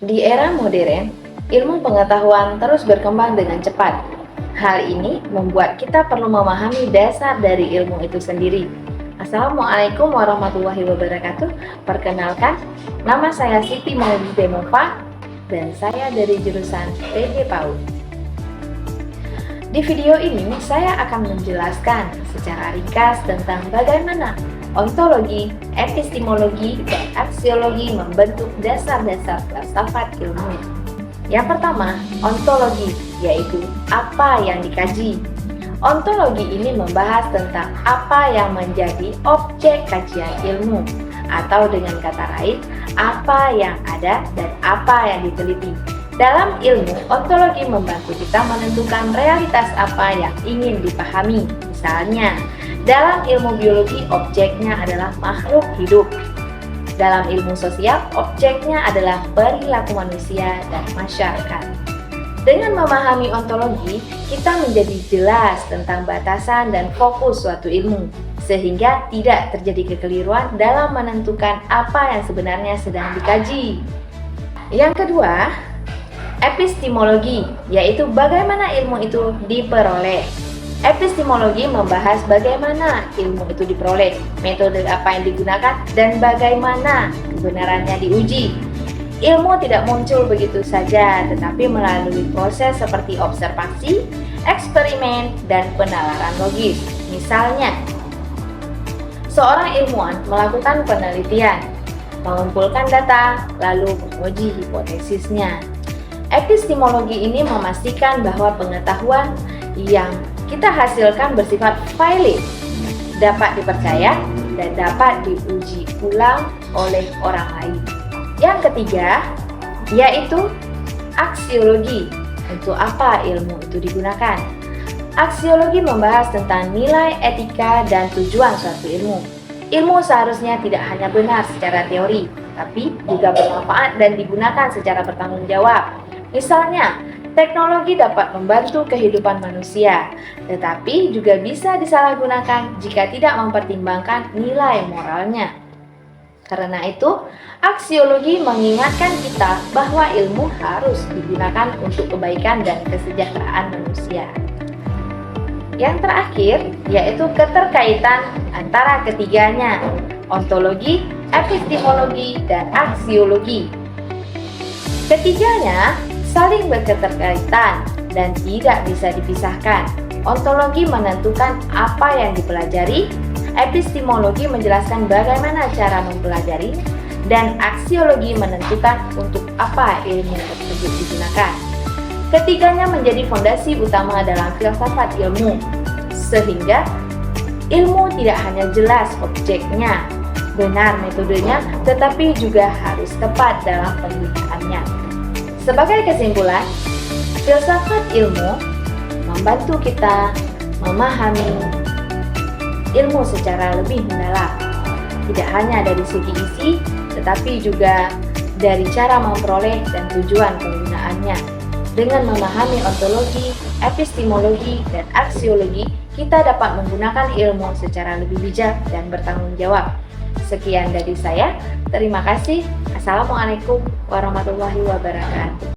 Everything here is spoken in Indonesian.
Di era modern, ilmu pengetahuan terus berkembang dengan cepat. Hal ini membuat kita perlu memahami dasar dari ilmu itu sendiri. Assalamualaikum warahmatullahi wabarakatuh. Perkenalkan, nama saya Siti Maulidi Demova dan saya dari jurusan PG PAUD. Di video ini saya akan menjelaskan secara ringkas tentang bagaimana ontologi, epistemologi, dan aksiologi membentuk dasar-dasar filsafat ilmu. Yang pertama, ontologi, yaitu apa yang dikaji. Ontologi ini membahas tentang apa yang menjadi objek kajian ilmu, atau dengan kata lain, apa yang ada dan apa yang diteliti. Dalam ilmu, ontologi membantu kita menentukan realitas apa yang ingin dipahami. Misalnya, dalam ilmu biologi, objeknya adalah makhluk hidup. Dalam ilmu sosial, objeknya adalah perilaku manusia dan masyarakat. Dengan memahami ontologi, kita menjadi jelas tentang batasan dan fokus suatu ilmu, sehingga tidak terjadi kekeliruan dalam menentukan apa yang sebenarnya sedang dikaji. Yang kedua, epistemologi, yaitu bagaimana ilmu itu diperoleh. Epistemologi membahas bagaimana ilmu itu diperoleh, metode apa yang digunakan, dan bagaimana kebenarannya diuji. Ilmu tidak muncul begitu saja, tetapi melalui proses seperti observasi, eksperimen, dan penalaran logis. Misalnya, seorang ilmuwan melakukan penelitian, mengumpulkan data, lalu menguji hipotesisnya. Epistemologi ini memastikan bahwa pengetahuan yang kita hasilkan bersifat valid, dapat dipercaya, dan dapat diuji ulang oleh orang lain. Yang ketiga, yaitu aksiologi. Untuk apa ilmu itu digunakan? Aksiologi membahas tentang nilai, etika, dan tujuan suatu ilmu. Ilmu seharusnya tidak hanya benar secara teori, tapi juga bermanfaat dan digunakan secara bertanggung jawab. Misalnya, teknologi dapat membantu kehidupan manusia, tetapi juga bisa disalahgunakan jika tidak mempertimbangkan nilai moralnya. Karena itu, aksiologi mengingatkan kita bahwa ilmu harus digunakan untuk kebaikan dan kesejahteraan manusia. Yang terakhir, yaitu keterkaitan antara ketiganya, ontologi, epistemologi, dan aksiologi. Ketiganya saling berketerkaitan dan tidak bisa dipisahkan. Ontologi menentukan apa yang dipelajari, epistemologi menjelaskan bagaimana cara mempelajari, dan aksiologi menentukan untuk apa ilmu tersebut digunakan. Ketiganya menjadi fondasi utama dalam filsafat ilmu, sehingga ilmu tidak hanya jelas objeknya, benar metodenya, tetapi juga harus tepat dalam penggunaannya. Sebagai kesimpulan, filsafat ilmu membantu kita memahami ilmu secara lebih mendalam, tidak hanya dari segi isi, tetapi juga dari cara memperoleh dan tujuan penggunaannya. Dengan memahami ontologi, epistemologi, dan aksiologi, kita dapat menggunakan ilmu secara lebih bijak dan bertanggung jawab. Sekian dari saya, terima kasih. Assalamualaikum warahmatullahi wabarakatuh.